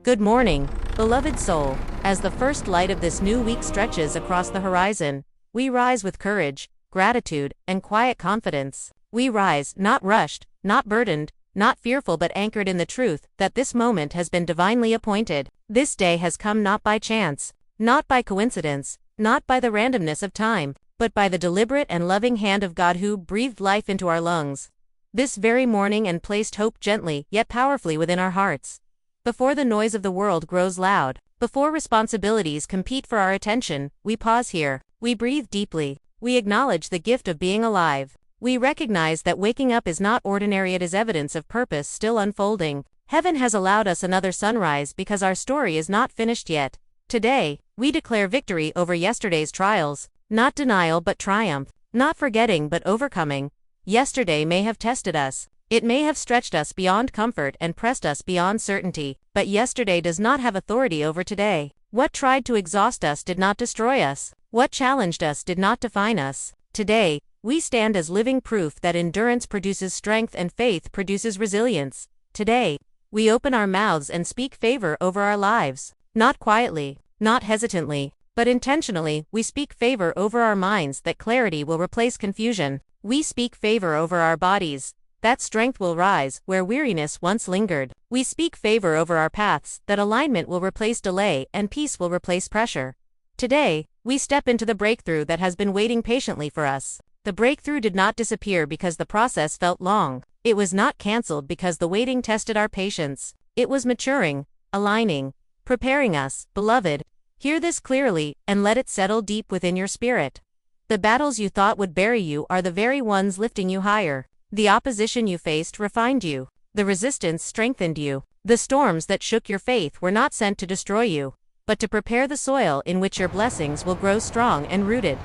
Good morning, beloved soul. As the first light of this new week stretches across the horizon, we rise with courage, gratitude, and quiet confidence. We rise, not rushed, not burdened, not fearful, but anchored in the truth that this moment has been divinely appointed. This day has come not by chance, not by coincidence, not by the randomness of time, but by the deliberate and loving hand of God who breathed life into our lungs this very morning and placed hope gently yet powerfully within our hearts. Before the noise of the world grows loud, before responsibilities compete for our attention, we pause here. We breathe deeply. We acknowledge the gift of being alive. We recognize that waking up is not ordinary, it is evidence of purpose still unfolding. Heaven has allowed us another sunrise because our story is not finished yet. Today, we declare victory over yesterday's trials, not denial but triumph, not forgetting but overcoming. Yesterday may have tested us. It may have stretched us beyond comfort and pressed us beyond certainty, but yesterday does not have authority over today. What tried to exhaust us did not destroy us. What challenged us did not define us. Today, we stand as living proof that endurance produces strength and faith produces resilience. Today, we open our mouths and speak favor over our lives. Not quietly, not hesitantly, but intentionally, we speak favor over our minds that clarity will replace confusion. We speak favor over our bodies, that strength will rise where weariness once lingered. We speak favor over our paths, that alignment will replace delay and peace will replace pressure. Today, we step into the breakthrough that has been waiting patiently for us. The breakthrough did not disappear because the process felt long. It was not canceled because the waiting tested our patience. It was maturing, aligning, preparing us. Beloved, hear this clearly and let it settle deep within your spirit. The battles you thought would bury you are the very ones lifting you higher. The opposition you faced refined you. The resistance strengthened you. The storms that shook your faith were not sent to destroy you, but to prepare the soil in which your blessings will grow strong and rooted.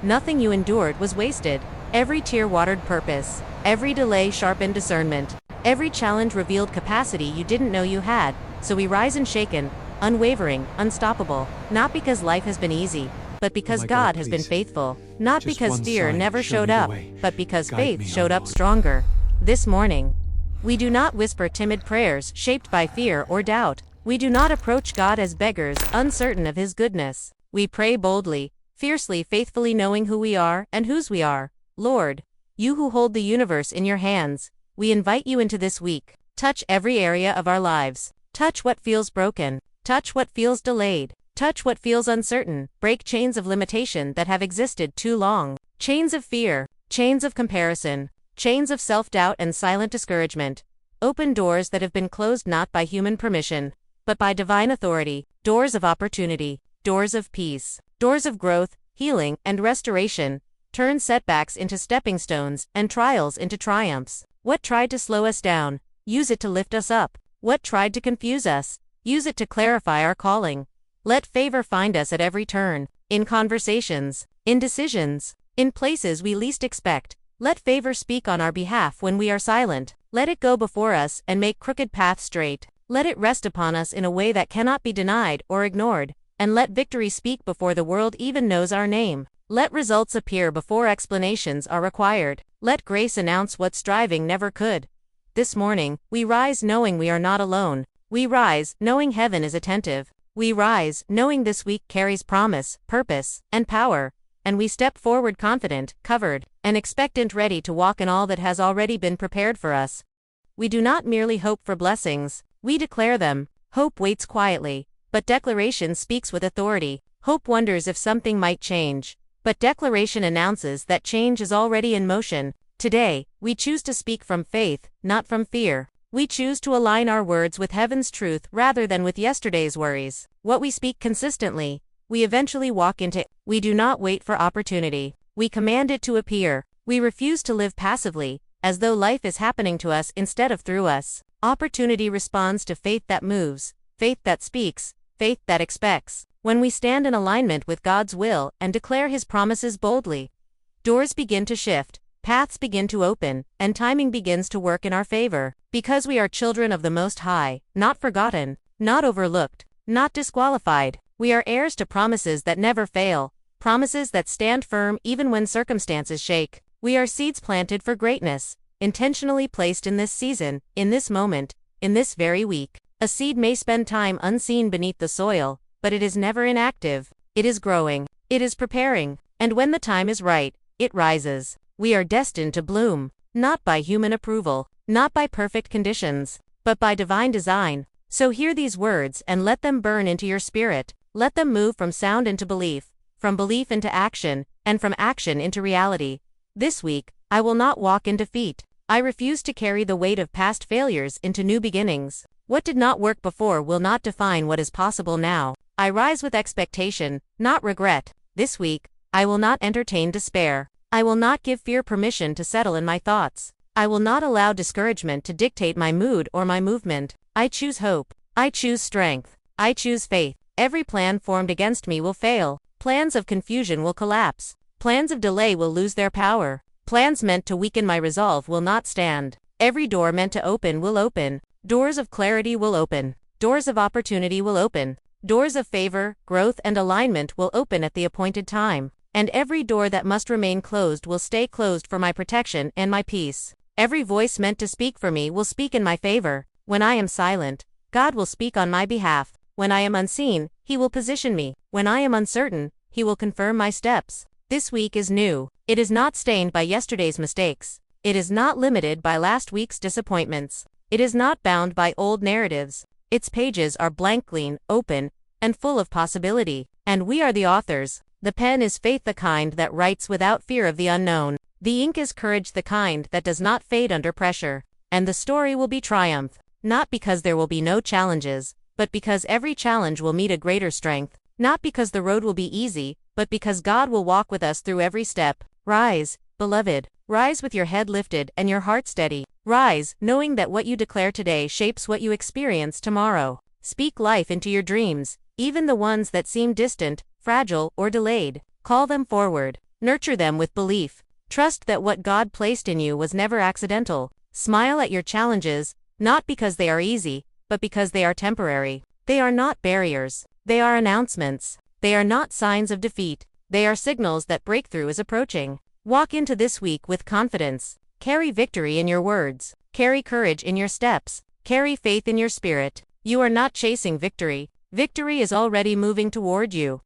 Nothing you endured was wasted. Every tear watered purpose. Every delay sharpened discernment. Every challenge revealed capacity you didn't know you had. So we rise unshaken, unwavering, unstoppable, not because life has been easy, but because God has been faithful. Not because fear never showed up, but because faith showed up stronger. This morning, we do not whisper timid prayers shaped by fear or doubt. We do not approach God as beggars, uncertain of His goodness. We pray boldly, fiercely, faithfully, knowing who we are and whose we are. Lord, you who hold the universe in your hands, we invite you into this week. Touch every area of our lives. Touch what feels broken. Touch what feels delayed. Touch what feels uncertain. Break chains of limitation that have existed too long. Chains of fear, chains of comparison, chains of self-doubt and silent discouragement. Open doors that have been closed not by human permission, but by divine authority. Doors of opportunity, doors of peace, doors of growth, healing, and restoration. Turn setbacks into stepping stones and trials into triumphs. What tried to slow us down, use it to lift us up. What tried to confuse us, use it to clarify our calling. Let favor find us at every turn, in conversations, in decisions, in places we least expect. Let favor speak on our behalf when we are silent. Let it go before us and make crooked paths straight. Let it rest upon us in a way that cannot be denied or ignored. And let victory speak before the world even knows our name. Let results appear before explanations are required. Let grace announce what striving never could. This morning, we rise knowing we are not alone. We rise knowing heaven is attentive. We rise knowing this week carries promise, purpose, and power, and we step forward confident, covered, and expectant, ready to walk in all that has already been prepared for us. We do not merely hope for blessings, we declare them. Hope waits quietly, but declaration speaks with authority. Hope wonders if something might change, but declaration announces that change is already in motion. Today, we choose to speak from faith, not from fear. We choose to align our words with heaven's truth rather than with yesterday's worries. What we speak consistently, we eventually walk into. We do not wait for opportunity. We command it to appear. We refuse to live passively, as though life is happening to us instead of through us. Opportunity responds to faith that moves, faith that speaks, faith that expects. When we stand in alignment with God's will and declare His promises boldly, doors begin to shift. Paths begin to open, and timing begins to work in our favor. Because we are children of the Most High, not forgotten, not overlooked, not disqualified. We are heirs to promises that never fail, promises that stand firm even when circumstances shake. We are seeds planted for greatness, intentionally placed in this season, in this moment, in this very week. A seed may spend time unseen beneath the soil, but it is never inactive. It is growing. It is preparing. And when the time is right, it rises. We are destined to bloom, not by human approval, not by perfect conditions, but by divine design. So hear these words and let them burn into your spirit. Let them move from sound into belief, from belief into action, and from action into reality. This week, I will not walk in defeat. I refuse to carry the weight of past failures into new beginnings. What did not work before will not define what is possible now. I rise with expectation, not regret. This week, I will not entertain despair. I will not give fear permission to settle in my thoughts. I will not allow discouragement to dictate my mood or my movement. I choose hope. I choose strength. I choose faith. Every plan formed against me will fail. Plans of confusion will collapse. Plans of delay will lose their power. Plans meant to weaken my resolve will not stand. Every door meant to open will open. Doors of clarity will open. Doors of opportunity will open. Doors of favor, growth, and alignment will open at the appointed time. And every door that must remain closed will stay closed for my protection and my peace. Every voice meant to speak for me will speak in my favor. When I am silent, God will speak on my behalf. When I am unseen, He will position me. When I am uncertain, He will confirm my steps. This week is new. It is not stained by yesterday's mistakes. It is not limited by last week's disappointments. It is not bound by old narratives. Its pages are blank, clean, open, and full of possibility. And we are the authors. The pen is faith, the kind that writes without fear of the unknown. The ink is courage, the kind that does not fade under pressure. And the story will be triumph, not because there will be no challenges, but because every challenge will meet a greater strength. Not because the road will be easy, but because God will walk with us through every step. Rise, beloved. Rise with your head lifted and your heart steady. Rise, knowing that what you declare today shapes what you experience tomorrow. Speak life into your dreams, even the ones that seem distant, fragile, or delayed. Call them forward. Nurture them with belief. Trust that what God placed in you was never accidental. Smile at your challenges, not because they are easy, but because they are temporary. They are not barriers. They are announcements. They are not signs of defeat. They are signals that breakthrough is approaching. Walk into this week with confidence. Carry victory in your words. Carry courage in your steps. Carry faith in your spirit. You are not chasing victory. Victory is already moving toward you.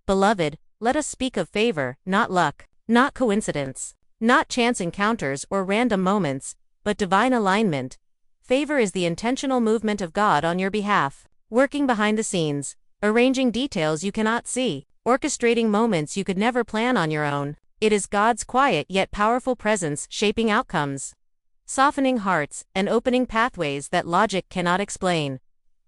Beloved, let us speak of favor, not luck, not coincidence, not chance encounters or random moments, but divine alignment. Favor is the intentional movement of God on your behalf, working behind the scenes, arranging details you cannot see, orchestrating moments you could never plan on your own. It is God's quiet yet powerful presence shaping outcomes, softening hearts, and opening pathways that logic cannot explain.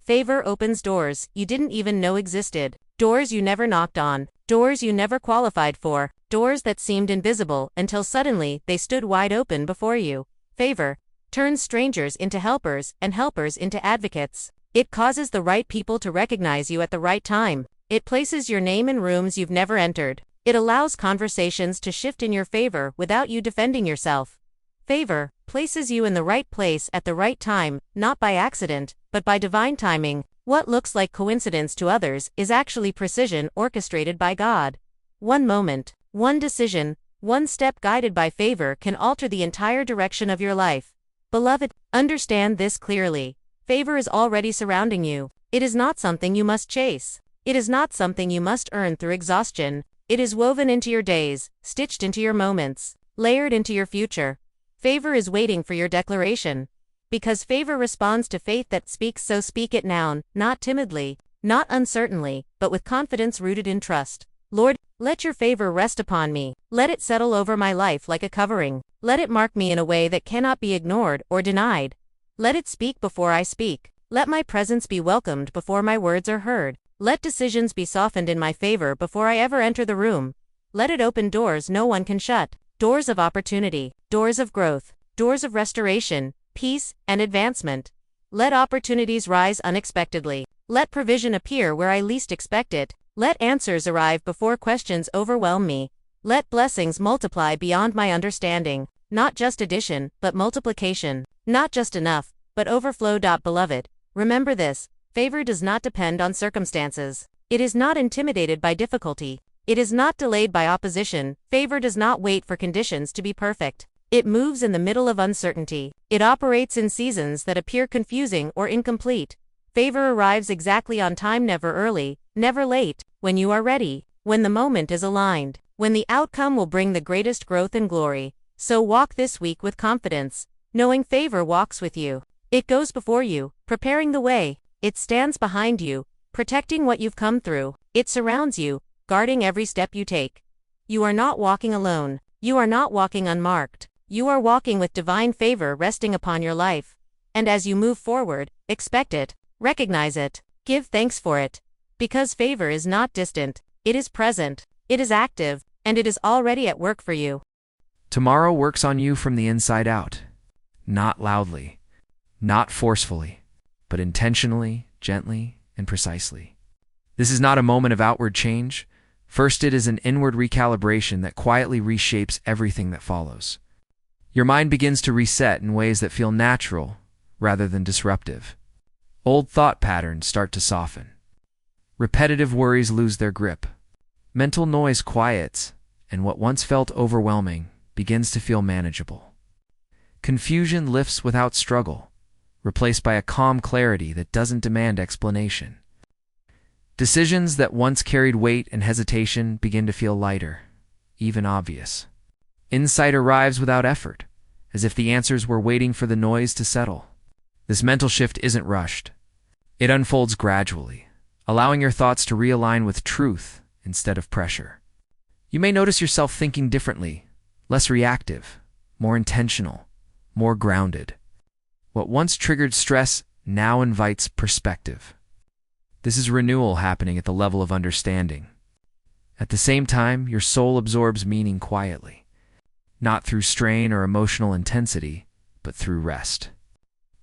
Favor opens doors you didn't even know existed, doors you never knocked on, doors you never qualified for, doors that seemed invisible until suddenly they stood wide open before you. Favor turns strangers into helpers and helpers into advocates. It causes the right people to recognize you at the right time. It places your name in rooms you've never entered. It allows conversations to shift in your favor without you defending yourself. Favor places you in the right place at the right time, not by accident, but by divine timing. What looks like coincidence to others is actually precision orchestrated by God. One moment, one decision, one step guided by favor can alter the entire direction of your life. Beloved, understand this clearly. Favor is already surrounding you. It is not something you must chase. It is not something you must earn through exhaustion. It is woven into your days, stitched into your moments, layered into your future. Favor is waiting for your declaration. Because favor responds to faith that speaks, so speak it now, not timidly, not uncertainly, but with confidence rooted in trust. Lord, let your favor rest upon me. Let it settle over my life like a covering. Let it mark me in a way that cannot be ignored or denied. Let it speak before I speak. Let my presence be welcomed before my words are heard. Let decisions be softened in my favor before I ever enter the room. Let it open doors no one can shut. Doors of opportunity, doors of growth, doors of restoration, peace, and advancement. Let opportunities rise unexpectedly. Let provision appear where I least expect it. Let answers arrive before questions overwhelm me. Let blessings multiply beyond my understanding. Not just addition, but multiplication. Not just enough, but overflow. Beloved, remember this. Favor does not depend on circumstances. It is not intimidated by difficulty. It is not delayed by opposition. Favor does not wait for conditions to be perfect. It moves in the middle of uncertainty. It operates in seasons that appear confusing or incomplete. Favor arrives exactly on time, never early, never late, when you are ready, when the moment is aligned, when the outcome will bring the greatest growth and glory. So walk this week with confidence, knowing favor walks with you. It goes before you, preparing the way. It stands behind you, protecting what you've come through. It surrounds you, guarding every step you take. You are not walking alone. You are not walking unmarked. You are walking with divine favor resting upon your life. And as you move forward, expect it, recognize it, give thanks for it. Because favor is not distant, it is present, it is active, and it is already at work for you. Tomorrow works on you from the inside out. Not loudly, not forcefully, but intentionally, gently, and precisely. This is not a moment of outward change. First, it is an inward recalibration that quietly reshapes everything that follows. Your mind begins to reset in ways that feel natural rather than disruptive. Old thought patterns start to soften. Repetitive worries lose their grip. Mental noise quiets, and what once felt overwhelming begins to feel manageable. Confusion lifts without struggle, replaced by a calm clarity that doesn't demand explanation. Decisions that once carried weight and hesitation begin to feel lighter, even obvious. Insight arrives without effort, as if the answers were waiting for the noise to settle. This mental shift isn't rushed. It unfolds gradually, allowing your thoughts to realign with truth instead of pressure. You may notice yourself thinking differently, less reactive, more intentional, more grounded. What once triggered stress now invites perspective. This is renewal happening at the level of understanding. At the same time, your soul absorbs meaning quietly, not through strain or emotional intensity, but through rest.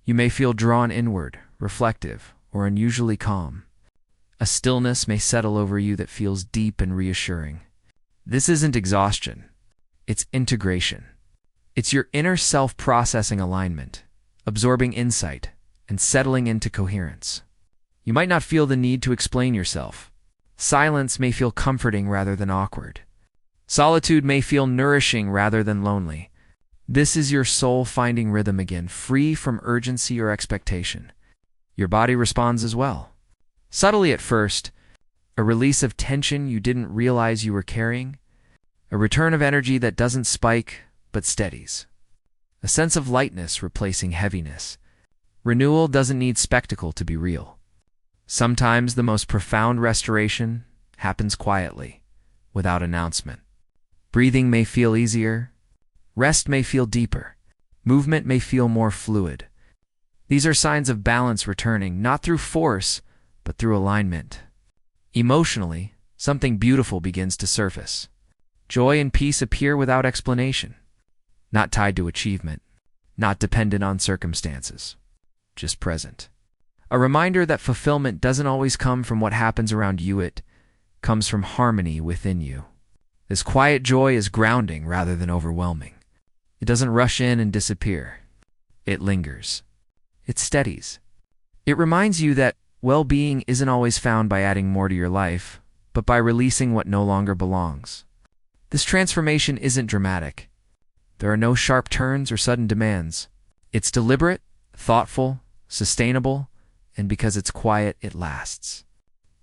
You may feel drawn inward, reflective, or unusually calm. A stillness may settle over you that feels deep and reassuring. This isn't exhaustion, it's integration. It's your inner self processing alignment, absorbing insight, and settling into coherence. You might not feel the need to explain yourself. Silence may feel comforting rather than awkward. Solitude may feel nourishing rather than lonely. This is your soul finding rhythm again, free from urgency or expectation. Your body responds as well. Subtly at first, a release of tension you didn't realize you were carrying, a return of energy that doesn't spike but steadies, a sense of lightness replacing heaviness. Renewal doesn't need spectacle to be real. Sometimes the most profound restoration happens quietly, without announcement. Breathing may feel easier, rest may feel deeper, movement may feel more fluid. These are signs of balance returning, not through force, but through alignment. Emotionally, something beautiful begins to surface. Joy and peace appear without explanation, not tied to achievement, not dependent on circumstances, just present. A reminder that fulfillment doesn't always come from what happens around you, it comes from harmony within you. This quiet joy is grounding rather than overwhelming. It doesn't rush in and disappear. It lingers. It steadies. It reminds you that well-being isn't always found by adding more to your life, but by releasing what no longer belongs. This transformation isn't dramatic. There are no sharp turns or sudden demands. It's deliberate, thoughtful, sustainable, and because it's quiet, it lasts.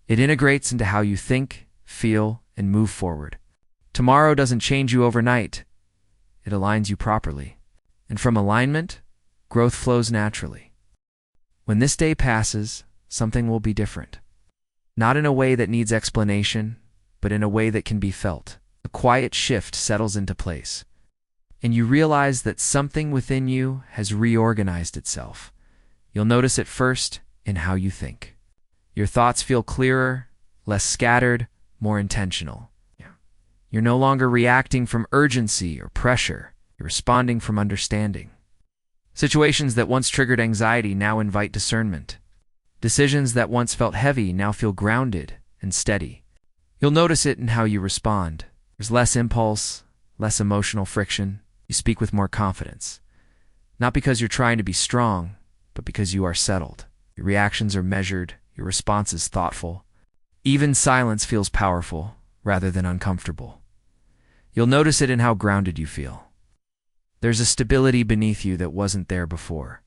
It integrates into how you think, feel, and move forward. Tomorrow doesn't change you overnight. It aligns you properly. And from alignment, growth flows naturally. When this day passes, something will be different. Not in a way that needs explanation, but in a way that can be felt. A quiet shift settles into place, and you realize that something within you has reorganized itself. You'll notice it first in how you think. Your thoughts feel clearer, less scattered, more intentional. You're no longer reacting from urgency or pressure. You're responding from understanding. Situations that once triggered anxiety now invite discernment. Decisions that once felt heavy now feel grounded and steady. You'll notice it in how you respond. There's less impulse, less emotional friction. You speak with more confidence. Not because you're trying to be strong, but because you are settled. Your reactions are measured, your response is thoughtful. Even silence feels powerful rather than uncomfortable. You'll notice it in how grounded you feel. There's a stability beneath you that wasn't there before.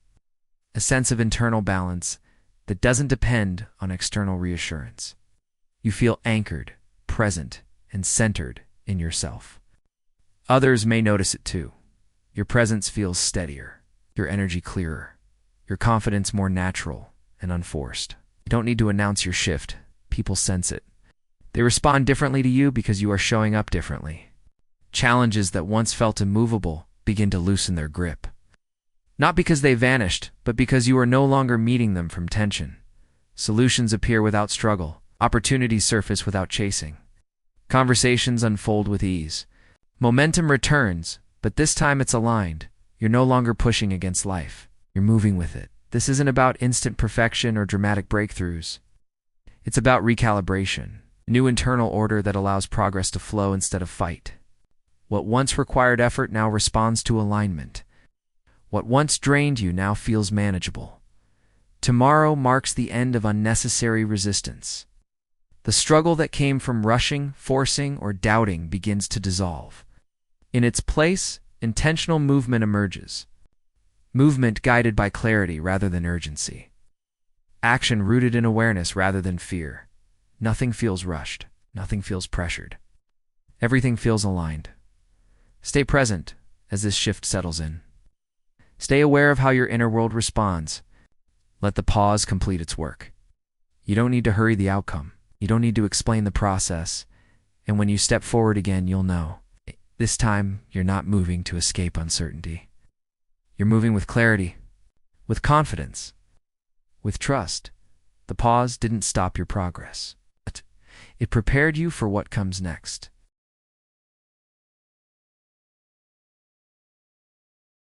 A sense of internal balance, that doesn't depend on external reassurance. You feel anchored, present, and centered in yourself. Others may notice it too. Your presence feels steadier, your energy clearer, your confidence more natural and unforced. You don't need to announce your shift. People sense it. They respond differently to you because you are showing up differently. Challenges that once felt immovable begin to loosen their grip. Not because they vanished, but because you are no longer meeting them from tension. Solutions appear without struggle. Opportunities surface without chasing. Conversations unfold with ease. Momentum returns, but this time it's aligned. You're no longer pushing against life. You're moving with it. This isn't about instant perfection or dramatic breakthroughs. It's about recalibration, a new internal order that allows progress to flow instead of fight. What once required effort now responds to alignment. What once drained you now feels manageable. Tomorrow marks the end of unnecessary resistance. The struggle that came from rushing, forcing, or doubting begins to dissolve. In its place, intentional movement emerges. Movement guided by clarity rather than urgency. Action rooted in awareness rather than fear. Nothing feels rushed. Nothing feels pressured. Everything feels aligned. Stay present as this shift settles in. Stay aware of how your inner world responds. Let the pause complete its work. You don't need to hurry the outcome. You don't need to explain the process. And when you step forward again, you'll know. This time, you're not moving to escape uncertainty. You're moving with clarity, with confidence, with trust. The pause didn't stop your progress, but it prepared you for what comes next.